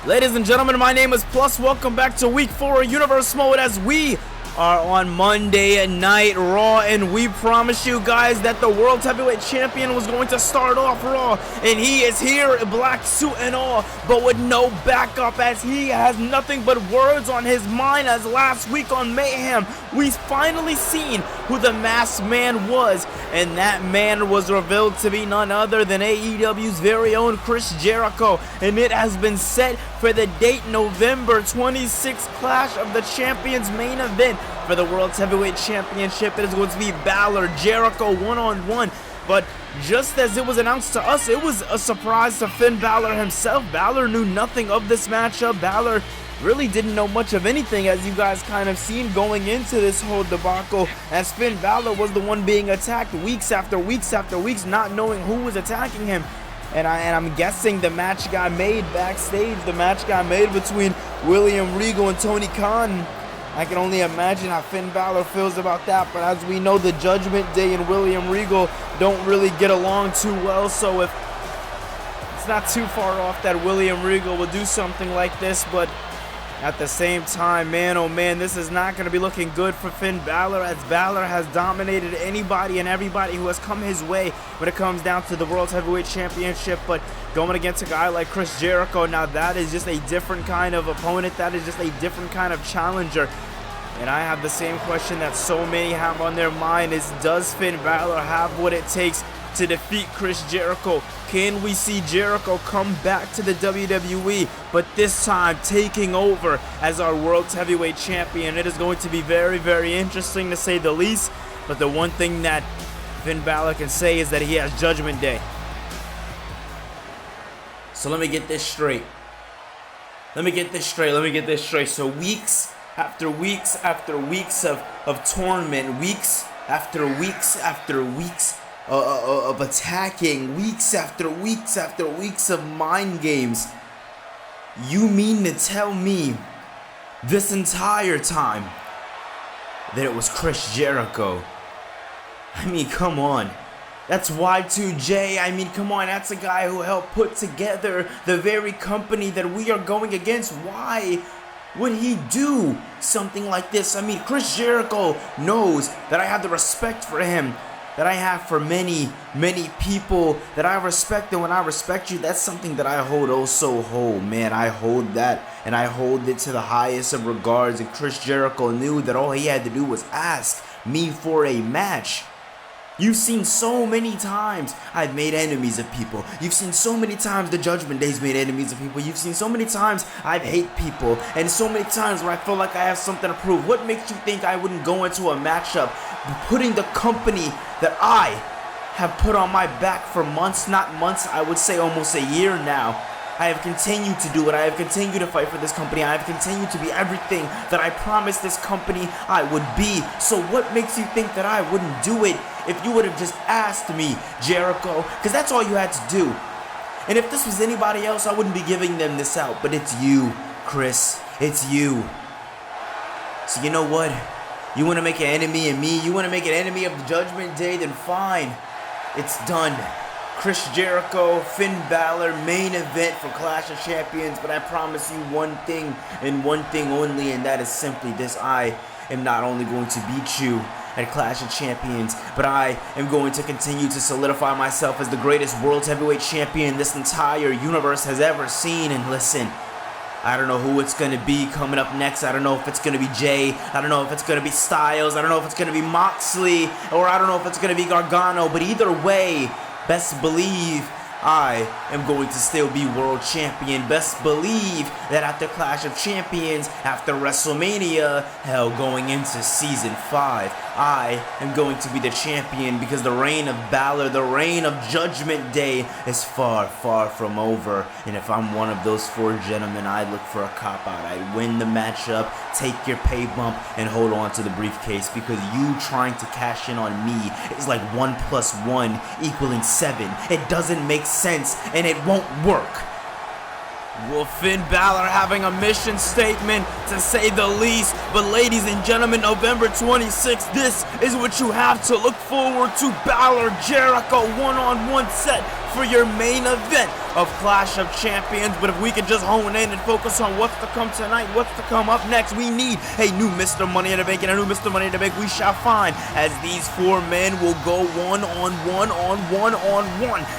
Ladies and gentlemen, my name is Plus. Welcome back to Week 4 Universe Mode as we are on Monday Night Raw, and we promised you guys that the World Heavyweight Champion was going to start off Raw, and he is here in black suit and all, but with no backup as he has nothing but words on his mind. As last week on Mayhem, we finally seen who the masked man was, and that man was revealed to be none other than AEW's very own Chris Jericho, and it has been set for the date November 26th Clash of the Champions main event for the World Heavyweight Championship. It is going to be Balor Jericho one-on-one, but just as it was announced to us, it was a surprise to Finn Balor himself. Balor knew nothing of this matchup. Balor really didn't know much of anything, as you guys kind of seen going into this whole debacle, as Finn Balor was the one being attacked weeks after weeks after weeks, not knowing who was attacking him. And I'm guessing the match got made backstage. The match got made between William Regal and Tony Khan. I can only imagine how Finn Balor feels about that. But as we know, the Judgment Day and William Regal don't really get along too well. So if it's not too far off that William Regal will do something like this, but at the same time, man, oh man, this is not going to be looking good for Finn Balor, as Balor has dominated anybody and everybody who has come his way when it comes down to the World Heavyweight Championship. But going against a guy like Chris Jericho, now that is just a different kind of opponent. That is just a different kind of challenger. And I have the same question that so many have on their mind is, does Finn Balor have what it takes to defeat Chris Jericho? Can we see Jericho come back to the WWE, but this time taking over as our World Heavyweight Champion? It is going to be very, very interesting to say the least, but the one thing that Finn Balor can say is that he has Judgment Day. So let me get this straight. So weeks after weeks after weeks of torment, weeks after weeks of attacking, weeks after weeks of mind games. You mean to tell me this entire time that it was Chris Jericho? I mean, come on. That's Y2J. I mean, come on. That's a guy who helped put together the very company that we are going against. Why would he do something like this? I mean, Chris Jericho knows that I have the respect for him that I have for many, many people that I respect. And when I respect you, that's something that I hold oh so whole, man. I hold that, and I hold it to the highest of regards. And Chris Jericho knew that all he had to do was ask me for a match. You've seen so many times I've made enemies of people. You've seen so many times the Judgment Day's made enemies of people. You've seen so many times I've hate people, and so many times where I feel like I have something to prove. What makes you think I wouldn't go into a matchup putting the company that I have put on my back for months, not months, I would say almost a year now? I have continued to do it. I have continued to fight for this company. I have continued to be everything that I promised this company I would be. So what makes you think that I wouldn't do it if you would have just asked me, Jericho? Because that's all you had to do. And if this was anybody else, I wouldn't be giving them this out. But it's you, Chris. It's you. So you know what? You want to make an enemy of me? You want to make an enemy of the Judgment Day? Then fine. It's done. Chris Jericho, Finn Balor, main event for Clash of Champions. But I promise you one thing and one thing only, and that is simply this: I am not only going to beat you at Clash of Champions, but I am going to continue to solidify myself as the greatest World Heavyweight Champion this entire universe has ever seen. And listen, I don't know who it's going to be coming up next. I don't know if it's going to be Jay. I don't know if it's going to be Styles. I don't know if it's going to be Moxley. Or I don't know if it's going to be Gargano. But either way, best believe I am going to still be world champion. Best believe that after Clash of Champions, after WrestleMania, hell, going into Season 5, I am going to be the champion, because the reign of Balor, the reign of Judgment Day is far, far from over. And if I'm one of those four gentlemen, I'd look for a cop-out. I'd win the matchup, take your pay bump, and hold on to the briefcase, because you trying to cash in on me is like 1 + 1 = 7. It doesn't make sense, and it won't work. Well, Finn Balor having a mission statement, to say the least. But ladies and gentlemen, November 26th, this is what you have to look forward to. Balor Jericho one-on-one set for your main event of Clash of Champions. But if we could just hone in and focus on what's to come tonight, what's to come up next, we need a new Mr. Money in the Bank, and a new Mr. Money in the Bank we shall find, as these 4 men will go one-on-one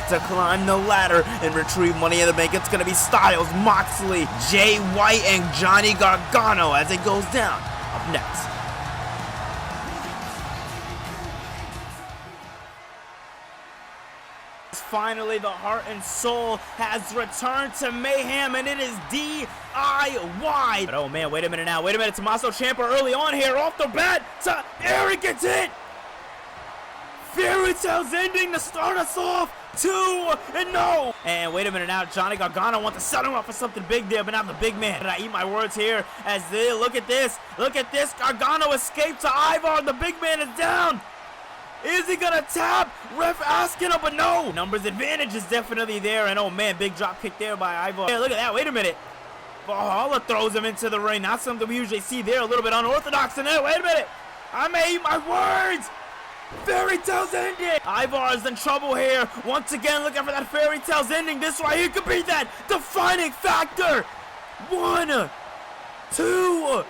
to climb the ladder and retrieve Money in the Bank. It's going to be Styles, Moxley, Jay White, and Johnny Gargano as it goes down. Up next. Finally, the heart and soul has returned to Mayhem, and it is DIY. But oh man, wait a minute now. Wait a minute. Tommaso Ciampa early on here, off the bat to Eric gets hit. Fairy Tale's ending to start us off. 2-0. And wait a minute now. Johnny Gargano wants to set him up for something big there, but now the big man. And I eat my words here as they look at this. Look at this. Gargano escaped to Ivar. The big man is down. Is he gonna tap? Ref asking him, but no. Numbers advantage is definitely there. And oh man, big drop kick there by Ivar. Hey, look at that. Wait a minute. Valhalla throws him into the ring. Not something we usually see there. A little bit unorthodox in there. Wait a minute. I may eat my words. Fairy Tale's ending. Ivar is in trouble here. Once again, looking for that Fairy Tale's ending. This right here could be that defining factor. 1, 2.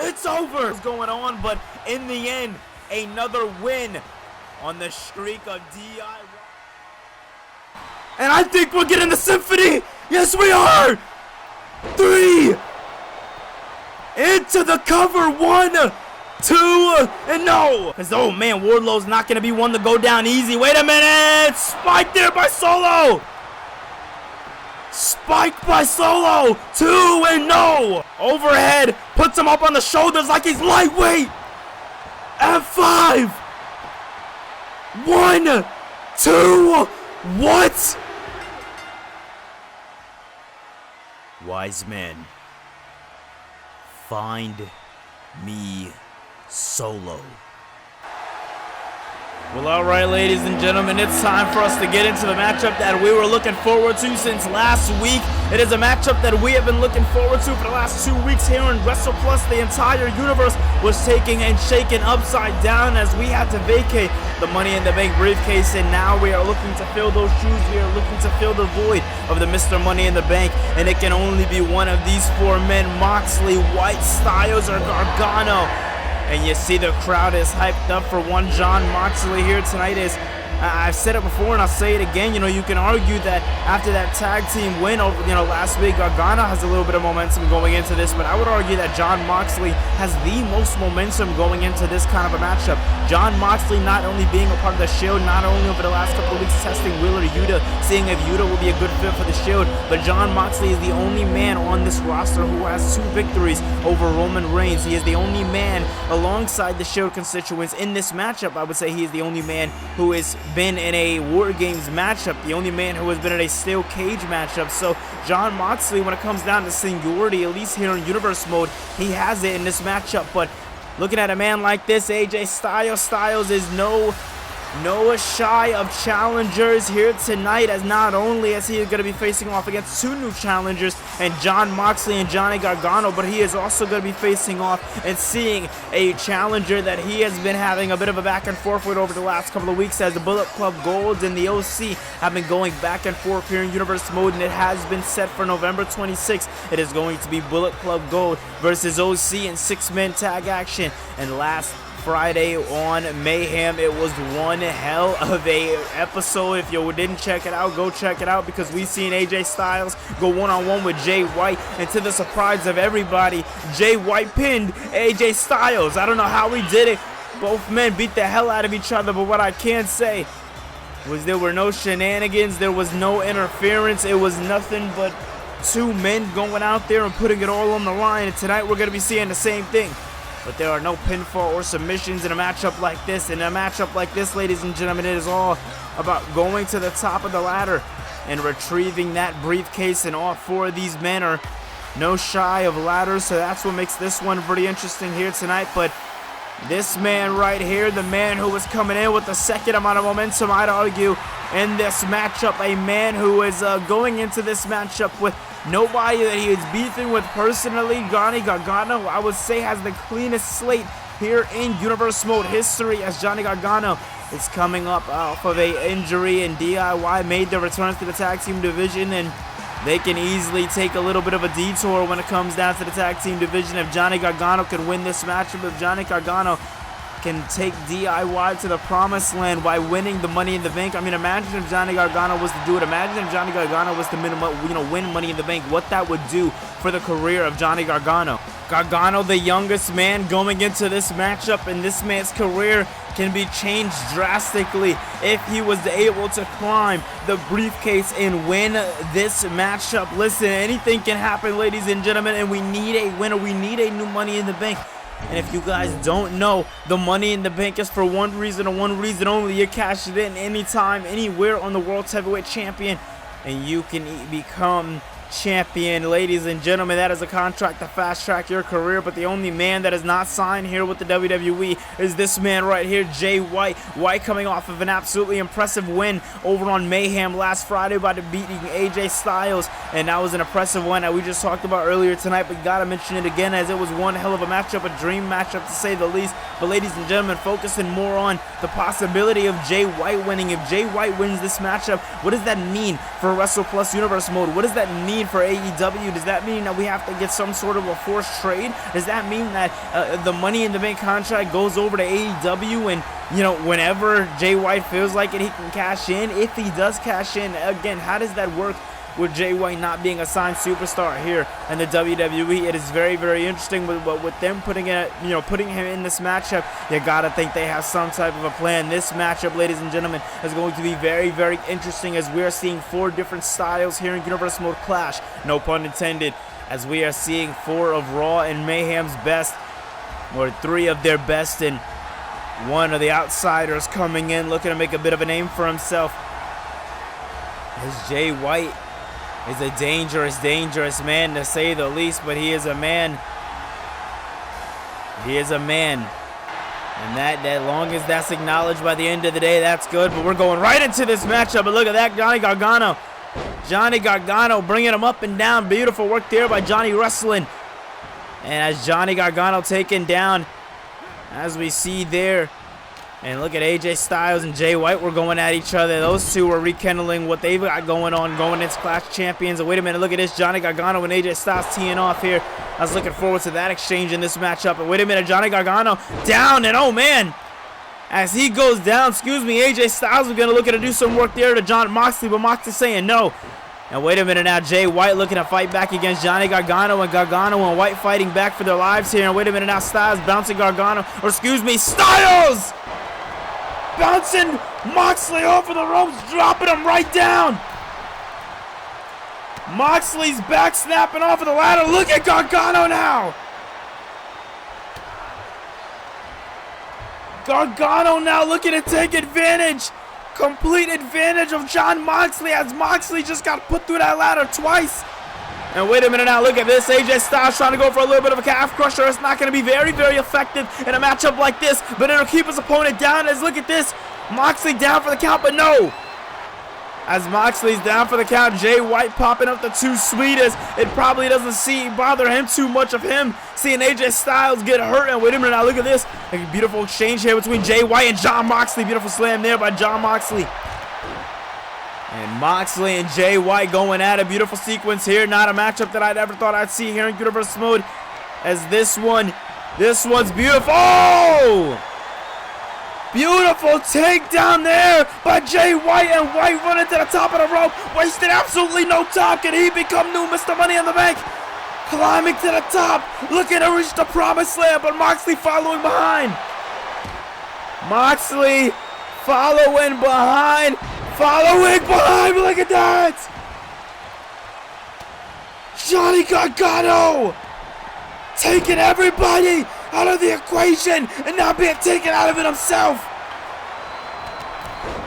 It's over. What's going on? But in the end, another win on the streak of DIY. And I think we're getting the symphony. Yes, we are. 3. Into the cover. 1, 2, and no. Because, oh man, Wardlow's not going to be one to go down easy. Wait a minute. Spike there by Solo. Spike by Solo. 2, and no. Overhead. Puts him up on the shoulders like he's lightweight. F5. 1, 2. What? Wise men, find me Solo. Well, alright, ladies and gentlemen, it's time for us to get into the matchup that we were looking forward to since last week. It is a matchup that we have been looking forward to for the last 2 weeks here in WrestlePlus. The entire universe was taken and shaken upside down as we had to vacate the Money in the Bank briefcase, and now we are looking to fill those shoes. We are looking to fill the void of the Mr. Money in the Bank, and it can only be one of these 4 men: Moxley, White, Styles, or Gargano. And you see the crowd is hyped up for one Jon Moxley here tonight. I've said it before and I'll say it again. You know, you can argue that after that tag team win over, last week, Gargano has a little bit of momentum going into this, but I would argue that Jon Moxley has the most momentum going into this kind of a matchup. Jon Moxley not only being a part of the Shield, not only over the last couple of weeks testing Wheeler Yuta, seeing if Yuta will be a good fit for the Shield, but Jon Moxley is the only man on this roster who has 2 victories over Roman Reigns. He is the only man alongside the Shield constituents in this matchup. I would say he is the only man who has been in a War Games matchup, the only man who has been in a steel cage matchup. So Jon Moxley, when it comes down to seniority, at least here in universe mode, he has it in this matchup. But looking at a man like this, AJ Styles is no shy of challengers here tonight, as not only is he going to be facing off against 2 new challengers and Jon Moxley and Johnny Gargano, but he is also going to be facing off and seeing a challenger that he has been having a bit of a back and forth with over the last couple of weeks, as the Bullet Club Gold and the OC have been going back and forth here in universe mode, and it has been set for November 26th. It is going to be Bullet Club Gold versus OC in 6-man tag action. And last Friday on Mayhem, it was one hell of a episode. If you didn't check it out, go check it out, because we seen AJ Styles go one-on-one with Jay White, and to the surprise of everybody, Jay White pinned AJ Styles. I don't know how he did it. Both men beat the hell out of each other, but what I can say was there were no shenanigans, there was no interference. It was nothing but 2 men going out there and putting it all on the line, and tonight we're going to be seeing the same thing. But there are no pinfall or submissions in a matchup like this. In a matchup like this, ladies and gentlemen, it is all about going to the top of the ladder and retrieving that briefcase. And all 4 of these men are no shy of ladders, so that's what makes this one pretty interesting here tonight. But this man right here, the man who was coming in with the second amount of momentum, I'd argue, in this matchup, a man who is going into this matchup with nobody that he is beefing with personally. Johnny Gargano, I would say, has the cleanest slate here in Universe Mode history, as Johnny Gargano is coming up off of a injury, and DIY made their returns to the tag team division, and they can easily take a little bit of a detour when it comes down to the tag team division. If Johnny Gargano can win this matchup, if Johnny Gargano can take DIY to the promised land by winning the Money in the Bank. I mean, imagine if Johnny Gargano was to do it. Imagine if Johnny Gargano was to win Money in the Bank. What that would do for the career of Johnny Gargano. Gargano, the youngest man, going into this matchup, and this man's career can be changed drastically if he was able to climb the briefcase and win this matchup. Listen, anything can happen, ladies and gentlemen, and we need a winner. We need a new Money in the Bank. And if you guys don't know, the Money in the Bank is for one reason and one reason only. You cash it in anytime, anywhere on the World Heavyweight Champion, and you can become champion. Ladies and gentlemen, that is a contract to fast track your career, but the only man that is not signed here with the WWE is this man right here, Jay White. White coming off of an absolutely impressive win over on Mayhem last Friday by beating AJ Styles, and that was an impressive one that we just talked about earlier tonight, but gotta mention it again as it was one hell of a matchup, a dream matchup to say the least. But ladies and gentlemen, focusing more on the possibility of Jay White winning. If Jay White wins this matchup, what does that mean for Wrestle Plus Universe Mode? What does that mean for AEW? Does that mean that we have to get some sort of a forced trade? Does that mean that the Money in the Bank contract goes over to AEW, and whenever Jay White feels like it, he can cash in? If he does cash in, again, how does that work with Jay White not being a signed superstar here in the WWE? It is very, very interesting with them putting him in this matchup. You gotta think they have some type of a plan. This matchup, ladies and gentlemen, is going to be very, very interesting, as we are seeing 4 different styles here in Universe Mode clash, no pun intended, as we are seeing 4 of Raw and Mayhem's best, or 3 of their best, and 1 of the outsiders coming in looking to make a bit of a name for himself. As Jay White is a dangerous, dangerous man, to say the least, but he is a man. He is a man. And that long as that's acknowledged by the end of the day, that's good. But we're going right into this matchup. But look at that, Johnny Gargano. Johnny Gargano bringing him up and down. Beautiful work there by Johnny Wrestling. And as Johnny Gargano taken down, as we see there. And look at AJ Styles and Jay White were going at each other. Those two were rekindling what they've got going on, going into Clash Champions. And wait a minute, look at this. Johnny Gargano and AJ Styles teeing off here. I was looking forward to that exchange in this matchup. And wait a minute, Johnny Gargano down. And oh man, as he goes down, AJ Styles is going to look to do some work there to John Moxley, but Moxley's saying no. And wait a minute now, Jay White looking to fight back against Johnny Gargano, and Gargano and White fighting back for their lives here. And wait a minute now, Styles bouncing Styles! Bouncing Moxley off of the ropes, dropping him right down. Moxley's back snapping off of the ladder. Look at Gargano now. Gargano now looking to take advantage, complete advantage of John Moxley, as Moxley just got put through that ladder twice. And wait a minute now, look at this. AJ Styles trying to go for a little bit of a calf crusher. It's not going to be very, very effective in a matchup like this, but it'll keep his opponent down. As look at this, Moxley down for the count, but no. As Moxley's down for the count, Jay White popping up the 2 sweetest. It probably doesn't bother him too much of him seeing AJ Styles get hurt. And wait a minute now, look at this. A beautiful exchange here between Jay White and John Moxley. Beautiful slam there by John Moxley. And Moxley and Jay White going at a beautiful sequence here. Not a matchup that I'd ever thought I'd see here in Universe Mode. As this one's beautiful. Oh! Beautiful takedown there by Jay White, and White running to the top of the rope. Wasted absolutely no time. Can he become new Mr. Money in the Bank? Climbing to the top, looking to reach the promised land, but Moxley following behind. Moxley following behind. Look at that! Johnny Gargano taking everybody out of the equation and not being taken out of it himself.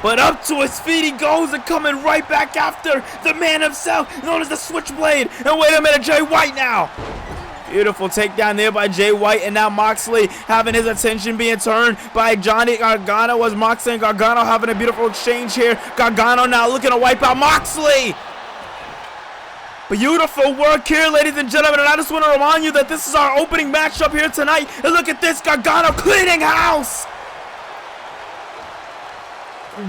But up to his feet he goes, and coming right back after the man himself, known as the Switchblade. And wait a minute, Jay White now. Beautiful takedown there by Jay White, and now Moxley having his attention being turned by Johnny Gargano, as Moxley and Gargano having a beautiful exchange here. Gargano now looking to wipe out Moxley. Beautiful work here, ladies and gentlemen, and I just want to remind you that this is our opening matchup here tonight. And look at this, Gargano cleaning house.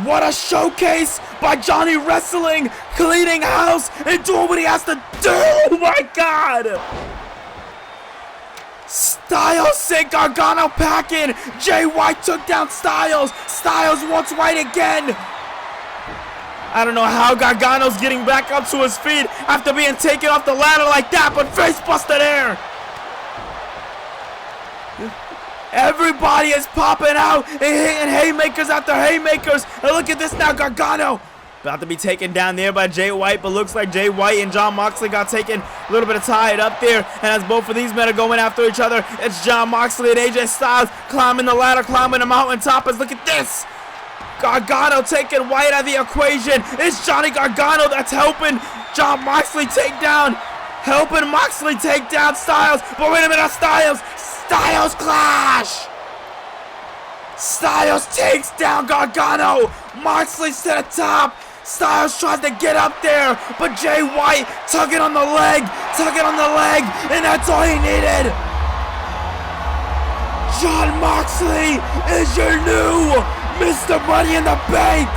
What a showcase by Johnny Wrestling, cleaning house and doing what he has to do. Oh my God. Styles sent Gargano packing. Jay White took down Styles. Styles wants White again. I don't know how Gargano's getting back up to his feet after being taken off the ladder like that, but face busted there. Everybody is popping out and hitting haymakers after haymakers. And look at this now, Gargano about to be taken down there by Jay White, but looks like Jay White and Jon Moxley got taken a little bit of tied up there. And as both of these men are going after each other, it's Jon Moxley and AJ Styles climbing the ladder, climbing the mountaintop. As look at this. Gargano taking White out of the equation. It's Johnny Gargano that's helping Jon Moxley take down, helping Moxley take down Styles. But wait a minute, Styles clash. Styles takes down Gargano. Moxley's to the top. Styles tries to get up there, but Jay White tugging on the leg, and that's all he needed. Jon Moxley is your new Mr. Money in the Bank.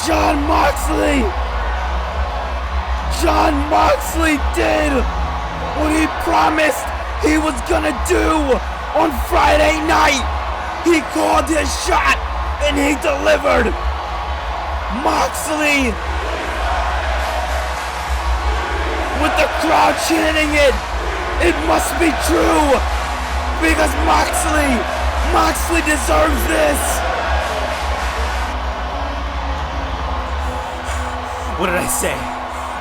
Jon Moxley did what he promised he was gonna do on Friday night. He called his shot and he delivered. Moxley, with the crowd chanting it, it must be true, because Moxley deserves this. What did I say?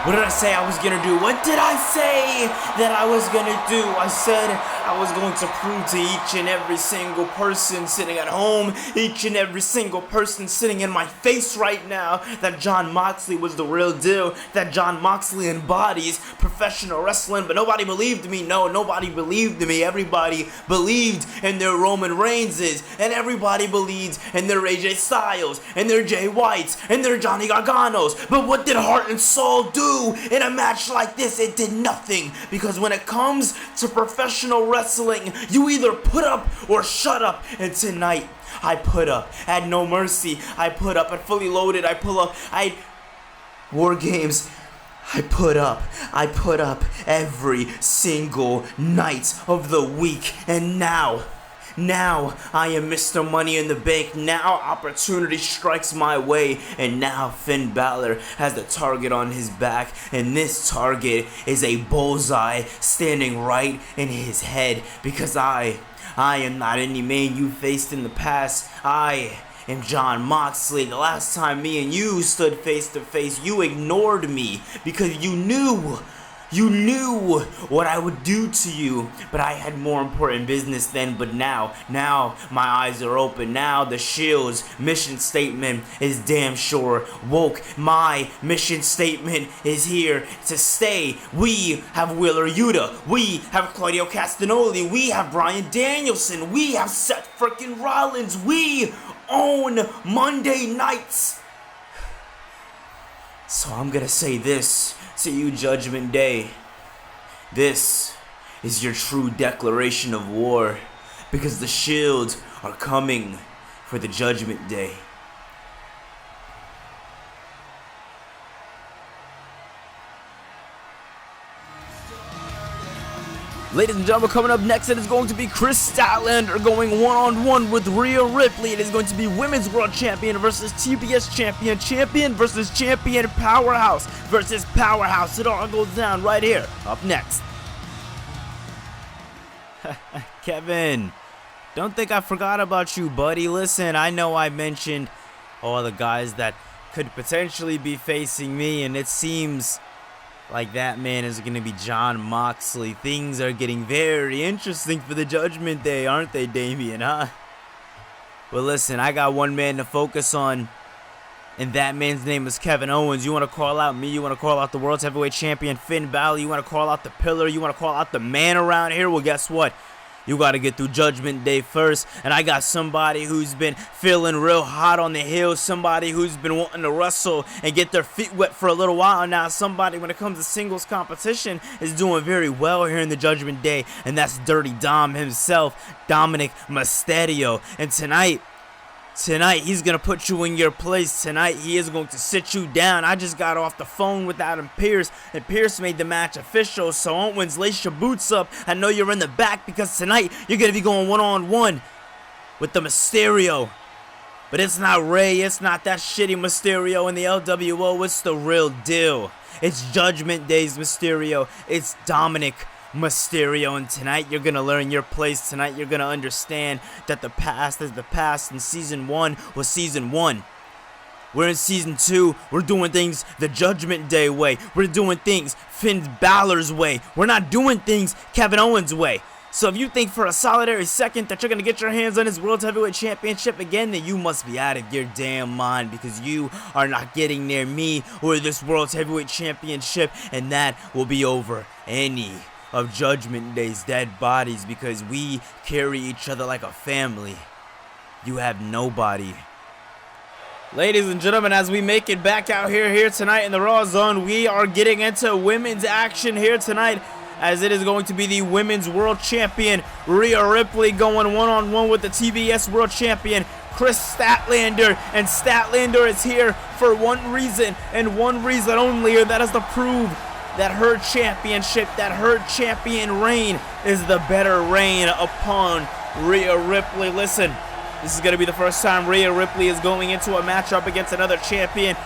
What did I say I was gonna do? What did I say that I was gonna do? I said I was going to prove to each and every single person sitting at home, each and every single person sitting in my face right now, that Jon Moxley was the real deal, that Jon Moxley embodies professional wrestling. But nobody believed me. No, nobody believed me. Everybody believed in their Roman Reigns, and everybody believed in their AJ Styles, and their Jay Whites, and their Johnny Garganos. But what did Heart and Soul do in a match like this? It did nothing, because when it comes to professional wrestling, you either put up or shut up. And tonight, I put up. At No Mercy, I put up. At Fully Loaded, I pull up. War Games, I put up every single night of the week. And now I am Mr. Money in the Bank. Now opportunity strikes my way, and now Finn Balor has the target on his back, and this target is a bullseye standing right in his head, because I am not any man you faced in the past. I am Jon Moxley. The last time me and you stood face to face, you ignored me because you knew what I would do to you, but I had more important business then. But now my eyes are open. Now the Shield's mission statement is damn sure woke. My mission statement is here to stay. We have Wheeler Yuta. We have Claudio Castagnoli. We have Bryan Danielson. We have Seth freaking Rollins. We own Monday nights. So I'm gonna say this to you, Judgment Day. This is your true declaration of war, because the Shield are coming for the Judgment Day. Ladies and gentlemen, coming up next, it is going to be Chris Statlander going one-on-one with Rhea Ripley. It is going to be Women's World Champion versus TBS Champion, Champion versus Champion, Powerhouse versus Powerhouse. It all goes down right here, up next. Kevin, don't think I forgot about you, buddy. Listen, I know I mentioned all the guys that could potentially be facing me, and it seems like that man is going to be Jon Moxley. Things are getting very interesting for the Judgment Day, aren't they, Damian, huh? Well, listen, I got one man to focus on, and that man's name is Kevin Owens. You want to call out me? You want to call out the World's Heavyweight Champion Finn Balor? You want to call out the Pillar? You want to call out the man around here? Well, guess what? You got to get through Judgment Day first. And I got somebody who's been feeling real hot on the heels. Somebody who's been wanting to wrestle and get their feet wet for a little while now. Somebody, when it comes to singles competition, is doing very well here in the Judgment Day. And that's Dirty Dom himself, Dominic Mysterio. And tonight, he's going to put you in your place. Tonight, he is going to sit you down. I just got off the phone with Adam Pearce, and Pearce made the match official. So, Owens, lace your boots up. I know you're in the back because tonight, you're going to be going one-on-one with the Mysterio. But it's not Ray. It's not that shitty Mysterio in the LWO. It's the real deal. It's Judgment Day's Mysterio. It's Dominic Mysterio, and tonight you're gonna learn your place. Tonight you're gonna understand that the past is the past, and season 1 was season 1. We're in season 2. We're doing things the Judgment Day way. We're doing things Finn Balor's way. We're not doing things Kevin Owens' way. So if you think for a solitary second that you're gonna get your hands on his World Heavyweight Championship again, then you must be out of your damn mind, because you are not getting near me or this World Heavyweight Championship, and that will be over any of Judgment Day's dead bodies, because we carry each other like a family. You have nobody. Ladies and gentlemen, as we make it back out here tonight in the Raw Zone, we are getting into women's action here tonight, as it is going to be the Women's World Champion Rhea Ripley going one-on-one with the TBS World Champion Chris Statlander, and Statlander is here for one reason and one reason only, and that is to prove that her championship, that her champion reign is the better reign upon Rhea Ripley. Listen, this is going to be the first time Rhea Ripley is going into a matchup against another champion.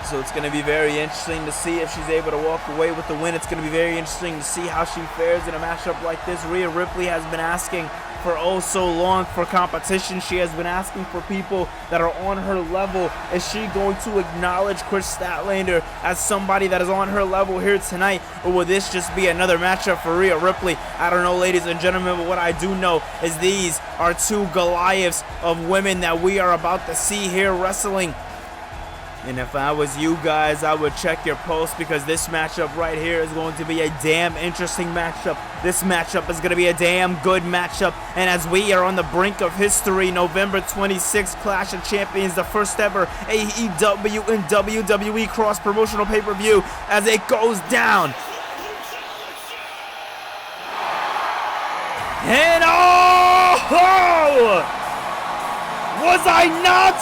So it's going to be very interesting to see if she's able to walk away with the win. It's going to be very interesting to see how she fares in a matchup like this. Rhea Ripley has been asking for oh so long for competition. She has been asking for people that are on her level. Is she going to acknowledge Chris Statlander as somebody that is on her level here tonight? Or will this just be another matchup for Rhea Ripley? I don't know, ladies and gentlemen, but what I do know is these are two Goliaths of women that we are about to see here wrestling. And if I was you guys, I would check your pulse, because this matchup right here is going to be a damn interesting matchup. This matchup is going to be a damn good matchup. And as we are on the brink of history, November 26th, Clash of Champions, the first ever AEW and WWE cross-promotional pay-per-view, as it goes down. And oh! Was I not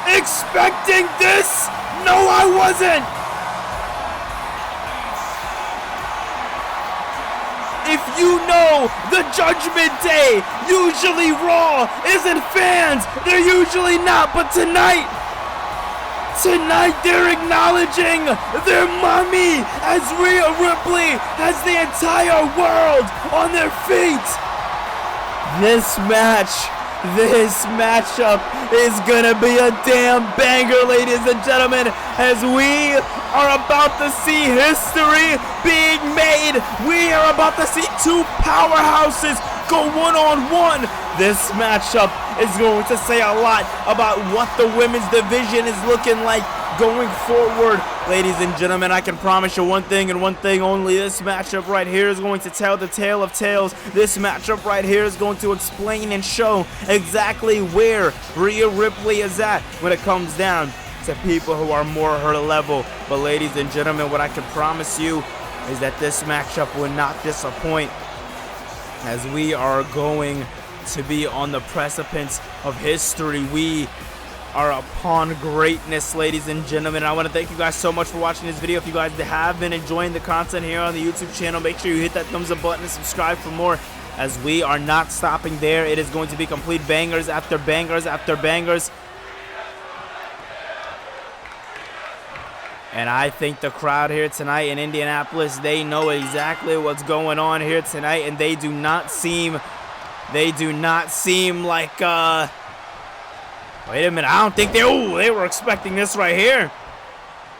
expecting this? No, I wasn't. If you know the Judgment Day, usually Raw isn't fans. They're usually not, but tonight they're acknowledging their mommy, as Rhea Ripley has the entire world on their feet. This matchup is gonna be a damn banger, ladies and gentlemen, as we are about to see history being made. We are about to see two powerhouses go one-on-one. This matchup is going to say a lot about what the women's division is looking like going forward. Ladies and gentlemen, I can promise you one thing and one thing only. This matchup right here is going to tell the tale of tales. This matchup right here is going to explain and show exactly where Rhea Ripley is at when it comes down to people who are more her level. But ladies and gentlemen, what I can promise you is that this matchup will not disappoint, as we are going to be on the precipice of history. We are upon greatness, ladies and gentlemen. I want to thank you guys so much for watching this video. If you guys have been enjoying the content here on the YouTube channel, make sure you hit that thumbs up button and subscribe for more, as we are not stopping there. It is going to be complete bangers after bangers after bangers. And I think the crowd here tonight in Indianapolis, they know exactly what's going on here tonight, and they do not seem like wait a minute, I don't think they were expecting this right here.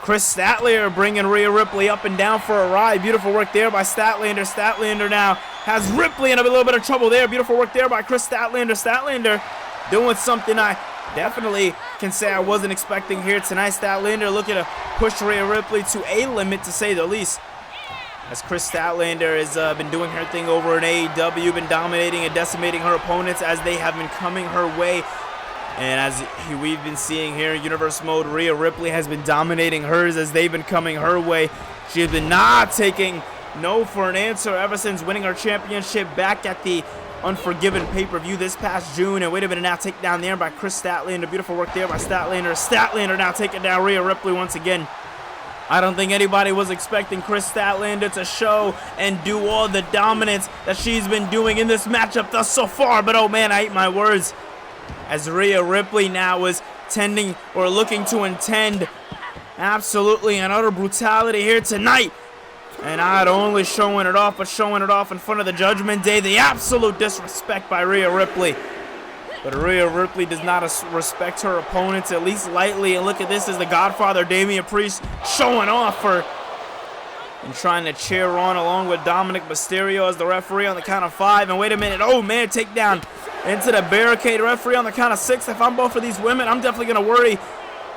Chris Statlander bringing Rhea Ripley up and down for a ride. Beautiful work there by Statlander. Statlander now has Ripley in a little bit of trouble there. Beautiful work there by Chris Statlander. Statlander doing something I definitely can say I wasn't expecting here tonight. Statlander looking to push Rhea Ripley to a limit, to say the least. as Chris Statlander has been doing her thing over in AEW, been dominating and decimating her opponents as they have been coming her way. And as we've been seeing here in Universe Mode, Rhea Ripley has been dominating hers as they've been coming her way. She has been not taking no for an answer ever since winning her championship back at the Unforgiven pay-per-view this past June. And wait a minute, now take down there by Chris Statlander. Beautiful work there by Statlander. Statlander now taking down Rhea Ripley once again. I don't think anybody was expecting Chris Statlander to show and do all the dominance that she's been doing in this matchup thus so far. But oh man, I ate my words. As Rhea Ripley now is looking to intend absolutely an utter brutality here tonight. And not only showing it off, but showing it off in front of the Judgment Day. The absolute disrespect by Rhea Ripley. But Rhea Ripley does not respect her opponents, at least lightly. And look at this as the Godfather, Damian Priest, showing off for and trying to cheer on along with Dominic Mysterio as the referee on the count of 5. And wait a minute, oh man, takedown into the barricade. Referee on the count of 6. If I'm both of these women, I'm definitely going to worry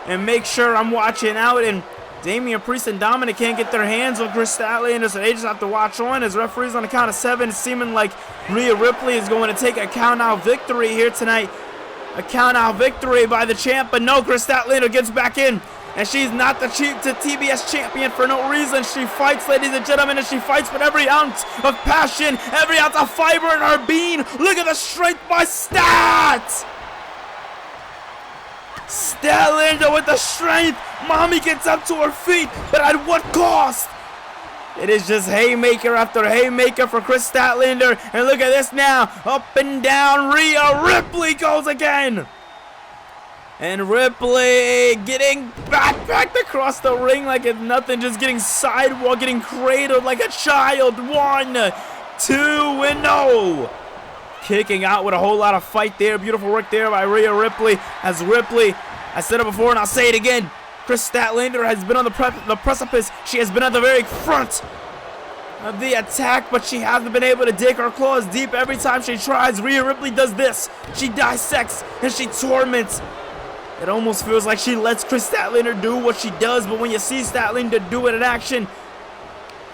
and make sure I'm watching out. And Damian Priest and Dominic can't get their hands on Chris Statlander, so they just have to watch on as referees on the count of 7. It's seeming like Rhea Ripley is going to take a count-out victory here tonight. A count-out victory by the champ, but no, Chris Statlander gets back in. And she's not the TBS champion for no reason. She fights, ladies and gentlemen, and she fights with every ounce of passion, every ounce of fiber in her being. Look at the strength by Stat! Statlander with the strength. Mommy gets up to her feet, but at what cost? It is just haymaker after haymaker for Chris Statlander. And look at this now. Up and down, Rhea Ripley goes again. And Ripley getting backpacked across the ring like it's nothing, just getting sidewalk, getting cradled like a child. 1, 2, and no. Kicking out with a whole lot of fight there. Beautiful work there by Rhea Ripley. As Ripley, I said it before and I'll say it again, Chris Statlander has been on the precipice. She has been at the very front of the attack, but she hasn't been able to dig her claws deep every time she tries. Rhea Ripley does this. She dissects and she torments. It almost feels like she lets Chris Statlander do what she does, but when you see Statlander do it in action,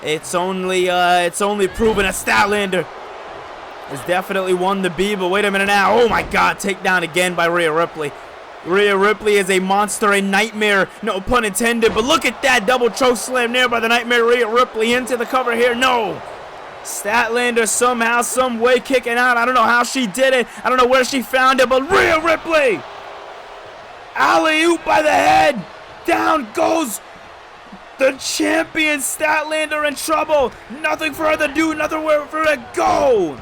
it's only proven that Statlander is definitely one to be. But wait a minute now. Oh my God, takedown again by Rhea Ripley. Rhea Ripley is a monster, a nightmare, no pun intended. But look at that double choke slam there by the Nightmare Rhea Ripley into the cover here. No. Statlander somehow, some way kicking out. I don't know how she did it. I don't know where she found it, but Rhea Ripley. Alley-oop by the head. Down goes the champion. Statlander in trouble. Nothing for her to do, nothing for her to go.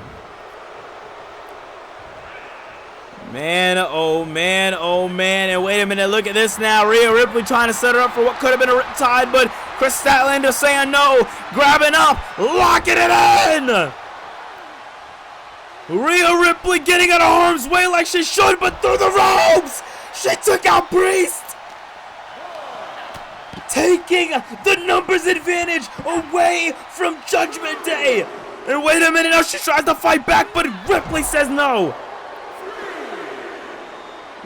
Man, oh man, oh man. And wait a minute, look at this now. Rhea Ripley trying to set her up for what could have been a riptide, but Chris Statlander saying no. Grabbing up, locking it in. Rhea Ripley getting out of harm's way like she should, but through the ropes. She took out Priest. Taking the numbers advantage away from Judgment Day. And wait a minute, now she tries to fight back, but Ripley says no.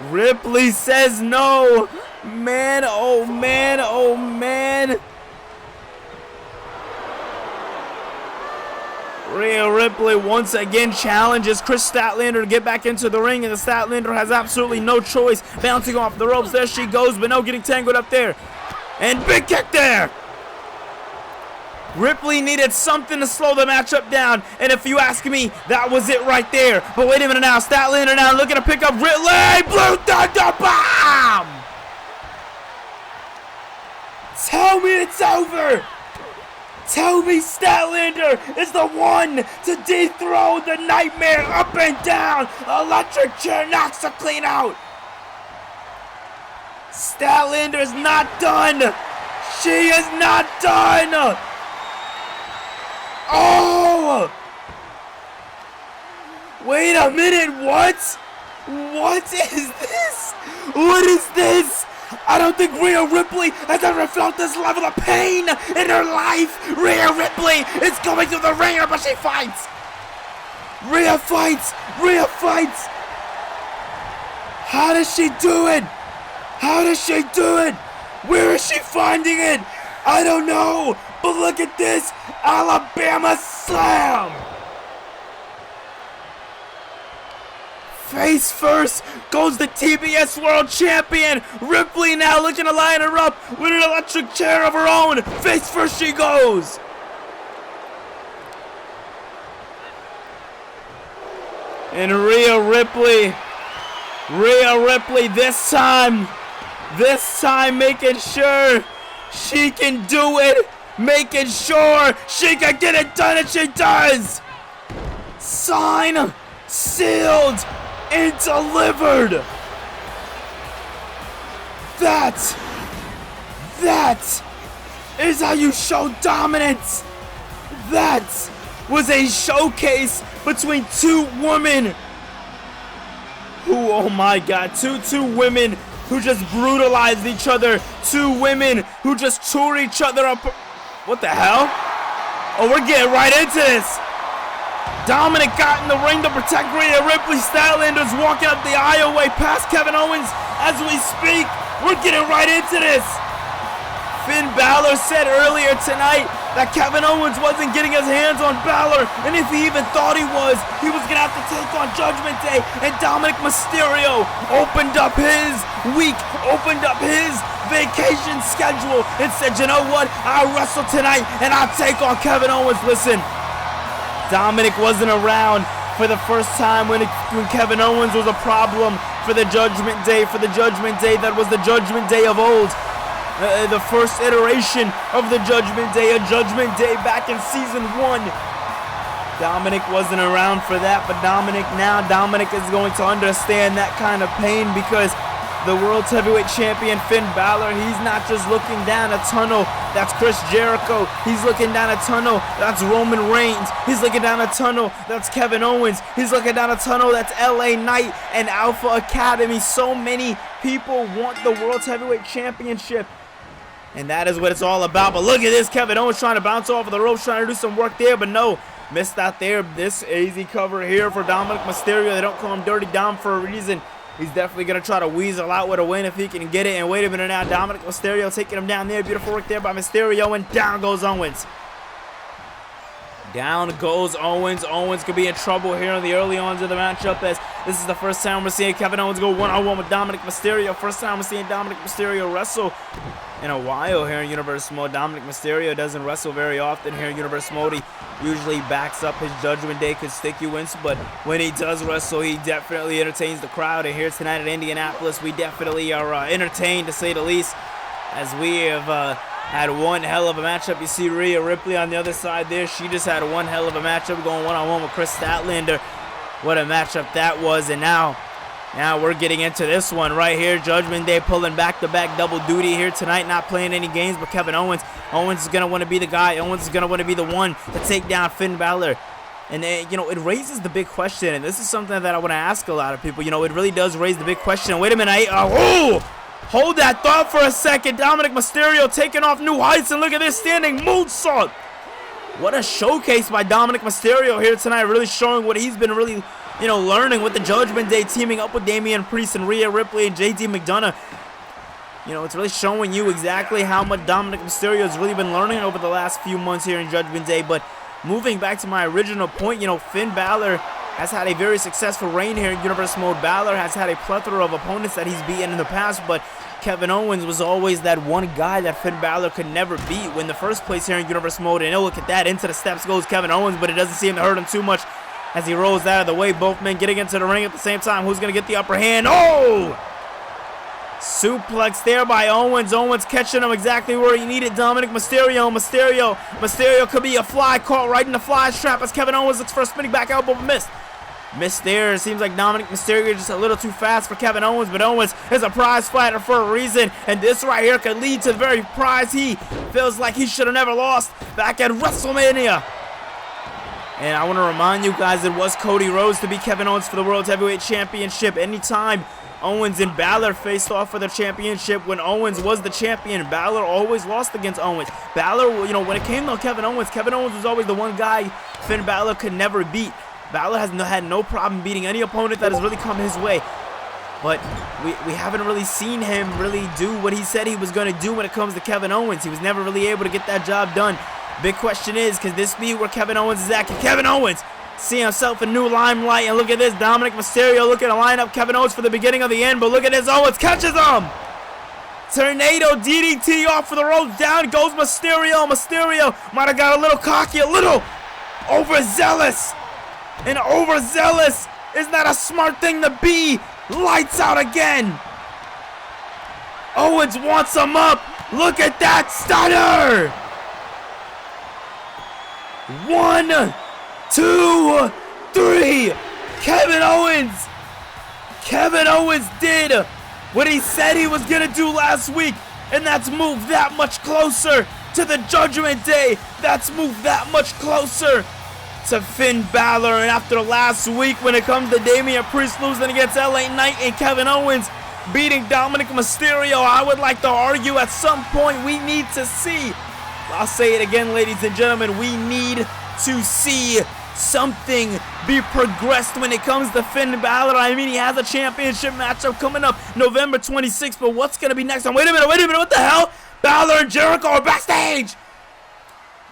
Ripley says no. Man, oh man, oh man. Rhea Ripley once again challenges Chris Statlander to get back into the ring, and the Statlander has absolutely no choice. Bouncing off the ropes, there she goes, but no, getting tangled up there. And big kick there. Ripley needed something to slow the matchup down, and if you ask me, that was it right there. But wait a minute now, Statlander now looking to pick up Ripley. Blue Thunder Bomb! Tell me it's over. Tell me Statlander is the one to dethrone the Nightmare. Up and down, electric chair knocks the clean out. Statlander is not done. She is not done. Oh! Wait a minute, what? What is this? What is this? I don't think Rhea Ripley has ever felt this level of pain in her life. Rhea Ripley is going through the ringer, but she fights. Rhea fights. Rhea fights. How does she do it? How does she do it? Where is she finding it? I don't know, but look at this. Alabama slam. Face first goes the TBS World Champion. Ripley now looking to line her up with an electric chair of her own. Face first she goes. And Rhea Ripley this time making sure she can do it, making sure she can get it done, and she does. Signed, sealed, and delivered. That is how you show dominance. That was a showcase between two women who, oh my God, two women who just brutalized each other. Two women who just tore each other up. What the hell? Oh, we're getting right into this. Dominic got in the ring to protect Rhea Ripley. Statlander's walking up the aisle way past Kevin Owens as we speak. We're getting right into this. Finn Balor said earlier tonight that Kevin Owens wasn't getting his hands on Balor, and if he even thought he was gonna have to take on Judgment Day. And Dominic Mysterio opened up his week, opened up his vacation schedule, and said, you know what, I'll wrestle tonight and I'll take on Kevin Owens. Listen, Dominic wasn't around for the first time when Kevin Owens was a problem for the Judgment Day, that was the Judgment Day of old. The first iteration of the Judgment Day, a Judgment Day back in season 1. Dominic wasn't around for that, but Dominic is going to understand that kind of pain, because the World's Heavyweight Champion Finn Balor, he's not just looking down a tunnel that's Chris Jericho. He's looking down a tunnel that's Roman Reigns. He's looking down a tunnel that's Kevin Owens. He's looking down a tunnel that's LA Knight and Alpha Academy. So many people want the World's Heavyweight Championship, and that is what it's all about. But look at this, Kevin Owens trying to bounce off of the ropes, trying to do some work there, but no, missed out there. This easy cover here for Dominic Mysterio. They don't call him Dirty Dom for a reason. He's definitely going to try to weasel out with a win if he can get it. And wait a minute now, Dominic Mysterio taking him down there. Beautiful work there by Mysterio, and down goes Owens. Down goes Owens. Owens could be in trouble here in the early ons of the matchup, as this is the first time we're seeing Kevin Owens go one-on-one with Dominic Mysterio. First time we're seeing Dominic Mysterio wrestle in a while here in Universe Mode. Dominic Mysterio doesn't wrestle very often here in Universe Mode. He usually backs up his Judgment Day constituents, but when he does wrestle, he definitely entertains the crowd. And here tonight at Indianapolis, we definitely are entertained, to say the least, as we have had one hell of a matchup. You see Rhea Ripley on the other side there. She just had one hell of a matchup, going one-on-one with Chris Statlander. What a matchup that was. And now we're getting into this one right here. Judgment Day pulling back-to-back double duty here tonight, not playing any games, but Kevin Owens. Owens is going to want to be the guy. Owens is going to want to be the one to take down Finn Balor. And, you know, it raises the big question, and this is something that I want to ask a lot of people. You know, it really does raise the big question. Wait a minute. Hold that thought for a second. Dominic Mysterio taking off new heights, and look at this standing moonsault. What a showcase by Dominic Mysterio here tonight, really showing what he's been really, you know, learning with the Judgment Day, teaming up with Damian Priest and Rhea Ripley and JD McDonough. You know, it's really showing you exactly how much Dominic Mysterio has really been learning over the last few months here in Judgment Day. But moving back to my original point, you know, Finn Balor has had a very successful reign here in Universe Mode. Balor has had a plethora of opponents that he's beaten in the past, but Kevin Owens was always that one guy that Finn Balor could never beat in the first place here in Universe Mode. And look at that, into the steps goes Kevin Owens, but it doesn't seem to hurt him too much as he rolls out of the way. Both men getting into the ring at the same time. Who's going to get the upper hand? Oh! Suplex there by Owens. Owens catching him exactly where he needed. Dominic Mysterio. Mysterio could be a fly, caught right in the fly trap as Kevin Owens looks for a spinning back elbow, but missed. Missed there. It seems like Dominic Mysterio is just a little too fast for Kevin Owens, but Owens is a prize fighter for a reason, and this right here could lead to the very prize he feels like he should have never lost back at WrestleMania. And I want to remind you guys, it was Cody Rhodes to beat Kevin Owens for the World Heavyweight Championship. Anytime Owens and Balor faced off for the championship, when Owens was the champion, Balor always lost against Owens. Balor, you know, when it came to Kevin Owens was always the one guy Finn Balor could never beat. Balor has had no problem beating any opponent that has really come his way. but we haven't really seen him really do what he said he was going to do when it comes to Kevin Owens. He was never really able to get that job done. Big question is, can this be where Kevin Owens is at? Can Kevin Owens see himself in new limelight? And look at this, Dominic Mysterio looking to line up Kevin Owens for the beginning of the end, but look at this, Owens catches him! Tornado DDT off for the ropes, down goes Mysterio. Mysterio might have got a little cocky, a little overzealous. And overzealous is not a smart thing to be. Lights out again. Owens wants him up. Look at that stunner. 1, 2, 3. Kevin Owens did what he said he was gonna do last week, and that's move that much closer to the Judgment Day. That's move that much closer to Finn Balor. And after last week, when it comes to Damian Priest losing against LA Knight and Kevin Owens beating Dominic Mysterio, I would like to argue at some point we need to see, I'll say it again, ladies and gentlemen, we need to see something be progressed when it comes to Finn Balor. I mean, he has a championship matchup coming up November 26th, but what's going to be next? Wait a minute, what the hell? Balor and Jericho are backstage!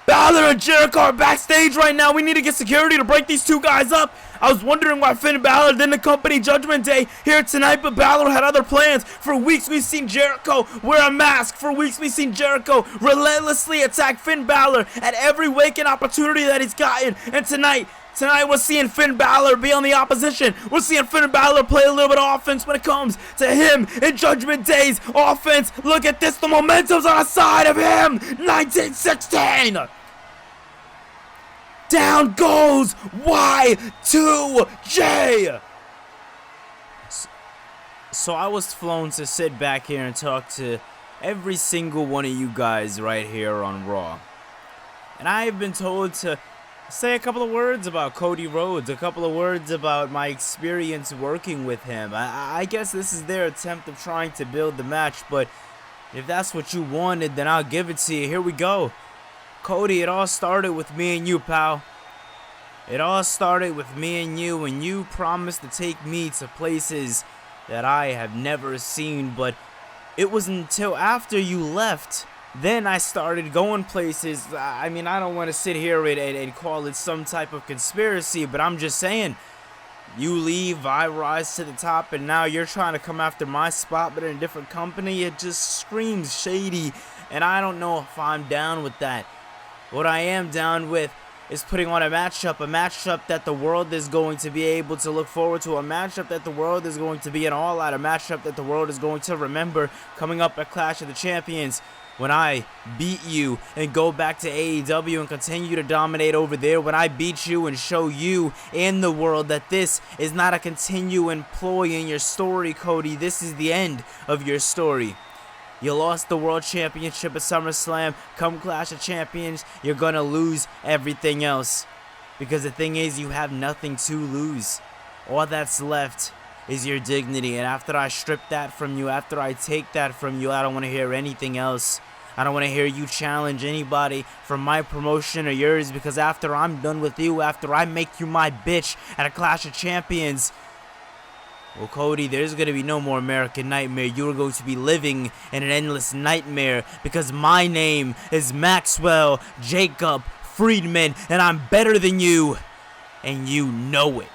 Balor and Jericho are backstage right now. We need to get security to break these two guys up. I was wondering why Finn Balor didn't accompany Judgment Day here tonight, but Balor had other plans. For weeks we've seen Jericho wear a mask. For weeks we've seen Jericho relentlessly attack Finn Balor at every waking opportunity that he's gotten. And tonight we're seeing Finn Balor be on the opposition. We're seeing Finn Balor play a little bit of offense when it comes to him in Judgment Day's offense. Look at this, the momentum's on the side of him. 1916. Down goes Y2J. So I was flown to sit back here and talk to every single one of you guys right here on Raw. And I have been told to say a couple of words about Cody Rhodes, a couple of words about my experience working with him. I guess this is their attempt of trying to build the match, but if that's what you wanted, then I'll give it to you. Here we go. Cody, it all started with me and you, pal. It all started with me and you, and you promised to take me to places that I have never seen, but it was until after you left, then I started going places. I mean, I don't want to sit here and call it some type of conspiracy, but I'm just saying, you leave, I rise to the top, and now you're trying to come after my spot, but in a different company. It just screams shady, and I don't know if I'm down with that. What I am down with is putting on a matchup that the world is going to be able to look forward to, a matchup that the world is going to be an all-out, a matchup that the world is going to remember coming up at Clash of the Champions, when I beat you and go back to AEW and continue to dominate over there, when I beat you and show you and the world that this is not a continuing ploy in your story, Cody. This is the end of your story. You lost the World Championship at SummerSlam. Come Clash of Champions, you're going to lose everything else. Because the thing is, you have nothing to lose. All that's left is your dignity. And after I strip that from you, after I take that from you, I don't want to hear anything else. I don't want to hear you challenge anybody from my promotion or yours. Because after I'm done with you, after I make you my bitch at a Clash of Champions, well, Cody, there's going to be no more American Nightmare. You're going to be living in an endless nightmare, because my name is Maxwell Jacob Friedman, and I'm better than you, and you know it.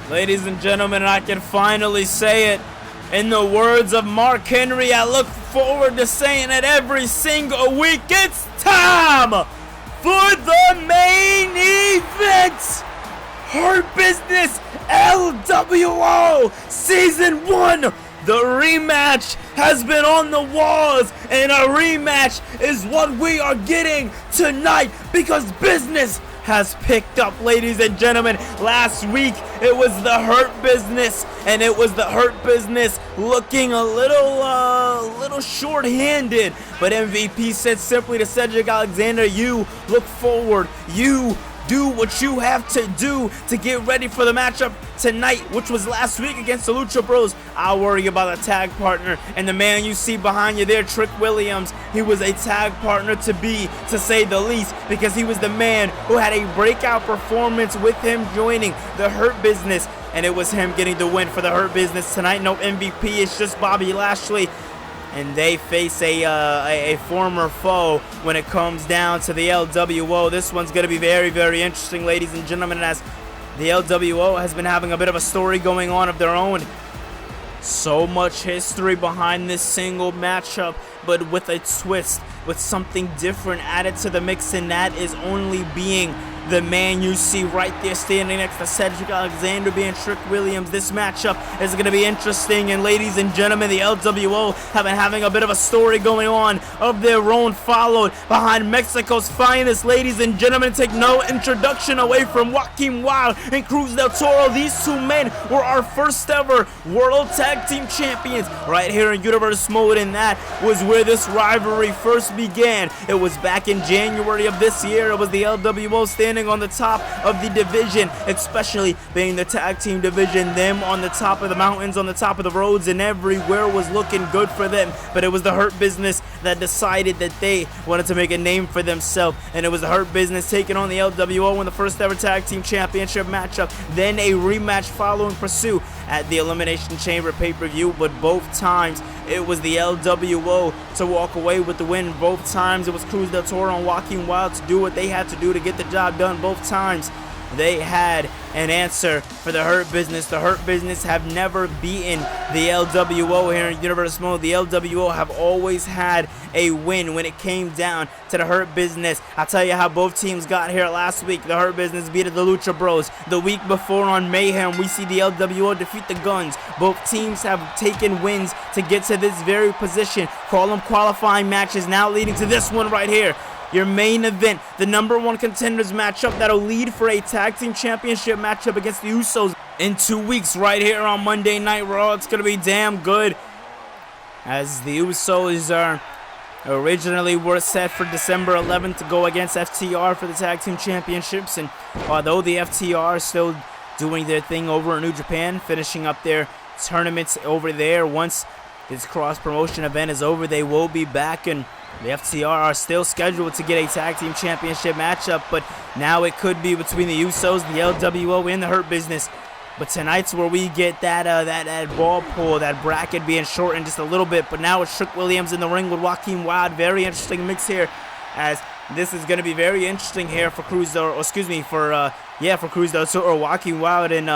Ladies and gentlemen, I can finally say it. In the words of Mark Henry, I look forward to saying it every single week. It's time for the main event. Hurt Business LWO Season 1. The rematch has been on the walls, and a rematch is what we are getting tonight, because business has picked up, ladies and gentlemen. Last week it was the Hurt Business, and it was the Hurt Business looking a little short-handed. But MVP said simply to Cedric Alexander, you look forward, you do what you have to do to get ready for the matchup tonight, which was last week against the Lucha Bros. I'll worry about a tag partner, and the man you see behind you there, Trick Williams, he was a tag partner to be, to say the least, because he was the man who had a breakout performance with him joining the Hurt Business, and it was him getting the win for the Hurt Business tonight. No MVP, it's just Bobby Lashley, and they face a former foe when it comes down to the LWO. This one's going to be very, very interesting, ladies and gentlemen, as the LWO has been having a bit of a story going on of their own. So much history behind this single matchup, but with a twist, with something different added to the mix, and that is only being the man you see right there standing next to Cedric Alexander being Trick Williams. This matchup is going to be interesting, and ladies and gentlemen, the LWO have been having a bit of a story going on of their own, followed behind Mexico's finest. Ladies and gentlemen, take no introduction away from Joaquin Wilde and Cruz del Toro. These two men were our first ever World Tag Team Champions right here in Universe Mode, and that was where this rivalry first began. It was back in January of this year. It was the LWO standing on the top of the division, especially being the tag team division, them on the top of the mountains, on the top of the roads, and everywhere was looking good for them. But it was the Hurt Business that decided that they wanted to make a name for themselves, and it was the Hurt Business taking on the LWO in the first ever tag team championship matchup, then a rematch following pursue at the Elimination Chamber pay-per-view, but both times it was the LWO to walk away with the win. Both times it was Cruz del Toro and Joaquin Wilde to do what they had to do to get the job done. Both times they had an answer for the Hurt Business. The Hurt Business have never beaten the LWO here in Universe Mode. The LWO have always had a win when it came down to the Hurt Business. I'll tell you how both teams got here last week. The Hurt Business beat the Lucha Bros. The week before on Mayhem, we see the LWO defeat the Guns. Both teams have taken wins to get to this very position. Call them qualifying matches, now leading to this one right here. Your main event, the #1 contenders matchup that'll lead for a tag team championship matchup against the Usos in 2 weeks right here on Monday Night Raw. It's going to be damn good, as the Usos are originally were set for December 11th to go against FTR for the tag team championships, and although the FTR are still doing their thing over in New Japan, finishing up their tournaments over there, once this cross promotion event is over, they will be back, and the FTR are still scheduled to get a tag team championship matchup, but now it could be between the Usos, the LWO, and the Hurt Business. But tonight's where we get that ball pull, that bracket being shortened just a little bit. But now it's Trick Williams in the ring with Joaquin Wilde. Very interesting mix here, as this is going to be very interesting here for Cruz del, for Cruz del Toro, Joaquin Wilde, and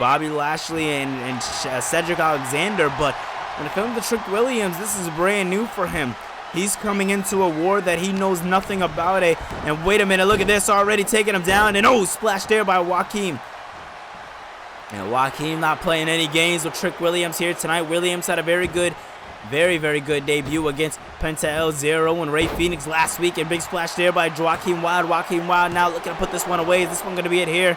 Bobby Lashley and Cedric Alexander. But when it comes to Trick Williams, this is brand new for him. He's coming into a war that he knows nothing about. And wait a minute, look at this, already taking him down. And splash there by Joaquin. And Joaquin not playing any games with Trick Williams here tonight. Williams had a very, very good debut against Penta El Zero and Ray Phoenix last week. And big splash there by Joaquin Wilde. Joaquin Wilde now looking to put this one away. Is this one going to be it here?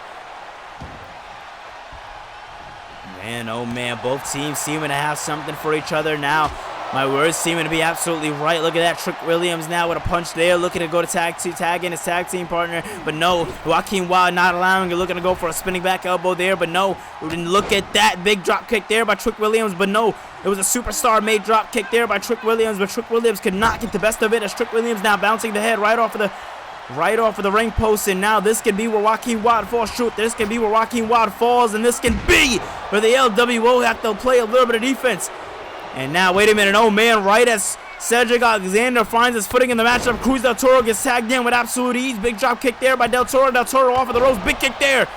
Man, oh man, both teams seeming to have something for each other now. My words seeming to be absolutely right. Look at that. Trick Williams now with a punch there, looking to go to tag in his tag team partner. But no, Joaquin Wilde not allowing it, looking to go for a spinning back elbow there. But no, we didn't look at that big drop kick there by Trick Williams. But no, it was a superstar made drop kick there by Trick Williams. But Trick Williams could not get the best of it, as Trick Williams now bouncing the head right off of the ring post. And now this can be where Joaquin Wilde falls. This can be where Joaquin Wilde falls, and this can be where the LWO have to play a little bit of defense. And now, wait a minute, oh man, right as Cedric Alexander finds his footing in the matchup, Cruz del Toro gets tagged in with absolute ease. Big drop kick there by Del Toro. Del Toro off of the ropes, big kick there.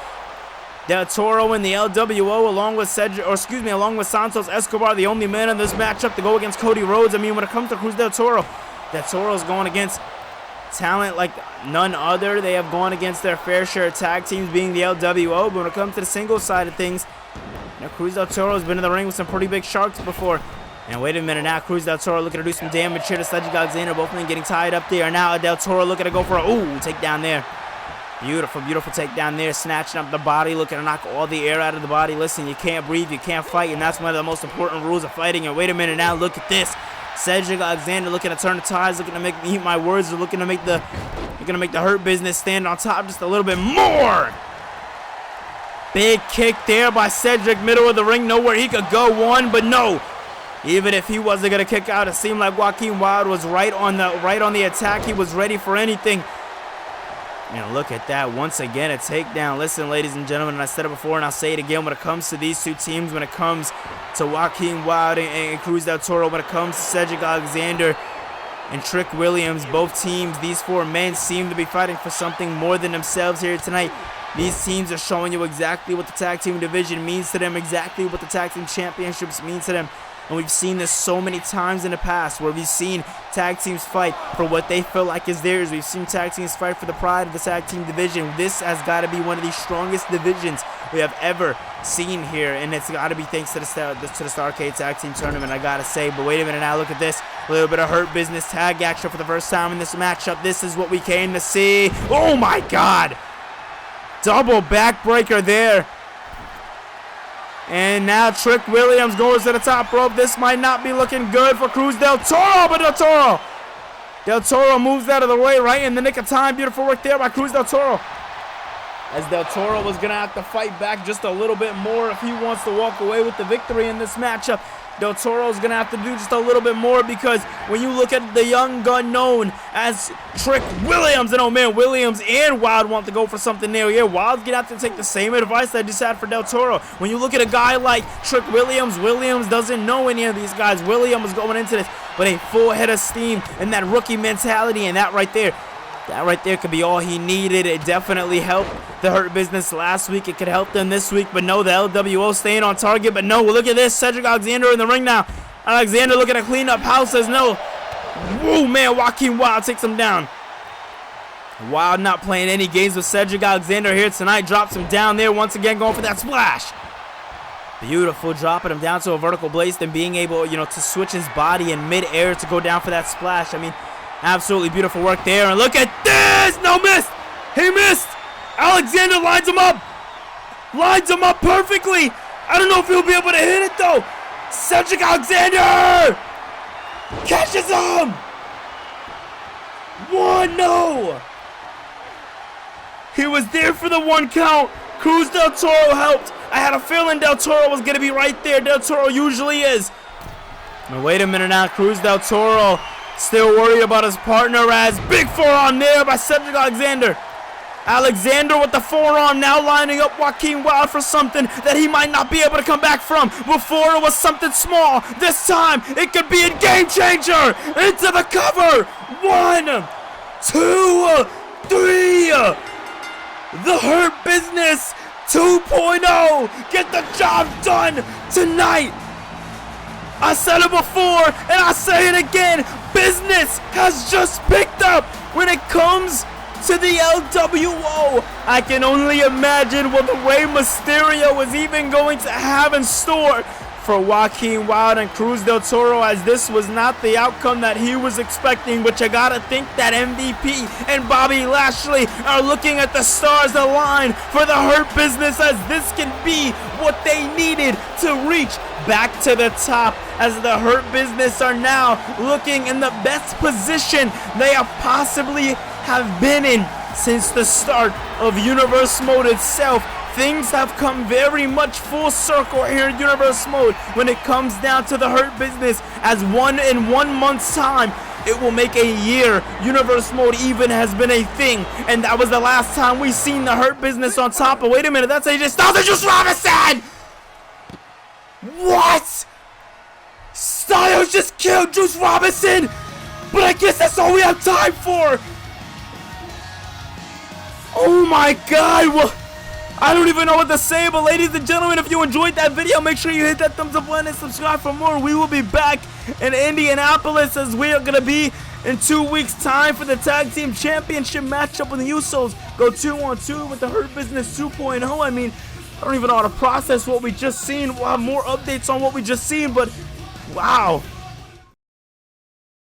Del Toro and the LWO along with Santos Escobar, the only man in this matchup to go against Cody Rhodes. I mean, when it comes to Cruz del Toro's going against talent like none other. They have gone against their fair share of tag teams, being the LWO, but when it comes to the singles side of things, Cruz del Toro has been in the ring with some pretty big sharks before. And wait a minute now, Cruz del Toro looking to do some damage here to Cedric Alexander. Both men getting tied up there. Now Del Toro looking to go for a takedown there. Beautiful takedown there. Snatching up the body, looking to knock all the air out of the body. Listen, you can't breathe, you can't fight, and that's one of the most important rules of fighting. And wait a minute now, look at this. Cedric Alexander looking to turn the tides, looking to make me eat my words, or looking to make the Hurt Business stand on top just a little bit more. Big kick there by Cedric, middle of the ring, nowhere he could go. One, but no. Even if he wasn't gonna kick out, it seemed like Joaquin Wilde was right on the attack. He was ready for anything. And look at that, once again a takedown. Listen, ladies and gentlemen, and I said it before and I'll say it again, when it comes to these two teams, when it comes to Joaquin Wilde and Cruz del Toro, when it comes to Cedric Alexander and Trick Williams, both teams, these four men seem to be fighting for something more than themselves here tonight. These teams are showing you exactly what the tag team division means to them, exactly what the tag team championships mean to them. And we've seen this so many times in the past, where we've seen tag teams fight for what they feel like is theirs. We've seen tag teams fight for the pride of the tag team division. This has got to be one of the strongest divisions we have ever seen here, and it's got to be thanks to the Starrcade Tag Team Tournament, I got to say. But wait a minute now, look at this. A little bit of Hurt Business tag action for the first time in this matchup. This is what we came to see. Oh my God! Double backbreaker there. And now Trick Williams goes to the top rope. This might not be looking good for Cruz del Toro, but Del Toro moves out of the way right in the nick of time. Beautiful work there by Cruz del Toro, as Del Toro was going to have to fight back just a little bit more if he wants to walk away with the victory in this matchup. Del Toro is going to have to do just a little bit more, because when you look at the young gun known as Trick Williams, and oh man, Williams and Wilde want to go for something there. Yeah, Wilde's going to have to take the same advice that I just had for Del Toro. When you look at a guy like Trick Williams, Williams doesn't know any of these guys. Williams is going into this with a full head of steam and that rookie mentality, and that right there could be all he needed. It definitely helped the Hurt Business last week. It could help them this week, but no, the LWO staying on target. But no, look at this. Cedric Alexander in the ring now. Alexander looking to clean up house, says no. Whoa, man, Joaquin Wilde takes him down. Wilde not playing any games with Cedric Alexander here tonight. Drops him down there, once again going for that splash. Beautiful, dropping him down to a vertical blaze, then being able, to switch his body in mid-air to go down for that splash. I mean, absolutely beautiful work there. And look at this! No, missed! He missed! Alexander lines him up! Lines him up perfectly! I don't know if he'll be able to hit it, though! Cedric Alexander! Catches him! One, no! He was there for the one count. Cruz del Toro helped. I had a feeling Del Toro was going to be right there. Del Toro usually is. Now, wait a minute now. Cruz del Toro still worried about his partner, as big forearm there by Cedric Alexander. Alexander with the forearm now lining up Joaquin Wilde for something that he might not be able to come back from. Before it was something small. This time it could be a game changer. Into the cover. 1, 2, 3. The Hurt Business 2.0. Get the job done tonight. I said it before and I say it again. Business has just picked up when it comes to the LWO. I can only imagine what the Rey Mysterio is even going to have in store for Joaquin Wilde and Cruz del Toro, as this was not the outcome that he was expecting. But you gotta think that MVP and Bobby Lashley are looking at the stars align for the Hurt Business, as this can be what they needed to reach back to the top, as the Hurt Business are now looking in the best position they have possibly have been in since the start of Universe Mode itself. Things have come very much full circle here in Universe Mode when it comes down to the Hurt Business, as in 1 month's time it will make a year Universe Mode even has been a thing, and that was the last time we seen the Hurt Business on top. But wait a minute, that's AJ Styles and Juice Robinson! What? Styles just killed Juice Robinson, but I guess that's all we have time for. Oh my God, well, I don't even know what to say. But ladies and gentlemen, if you enjoyed that video, make sure you hit that thumbs up button and subscribe for more. We will be back in Indianapolis, as we are going to be in 2 weeks time for the Tag Team Championship matchup when the Usos go 2-on-2 with the Hurt Business 2.0. I mean, I don't even know how to process what we just seen. We'll have more updates on what we just seen, but wow.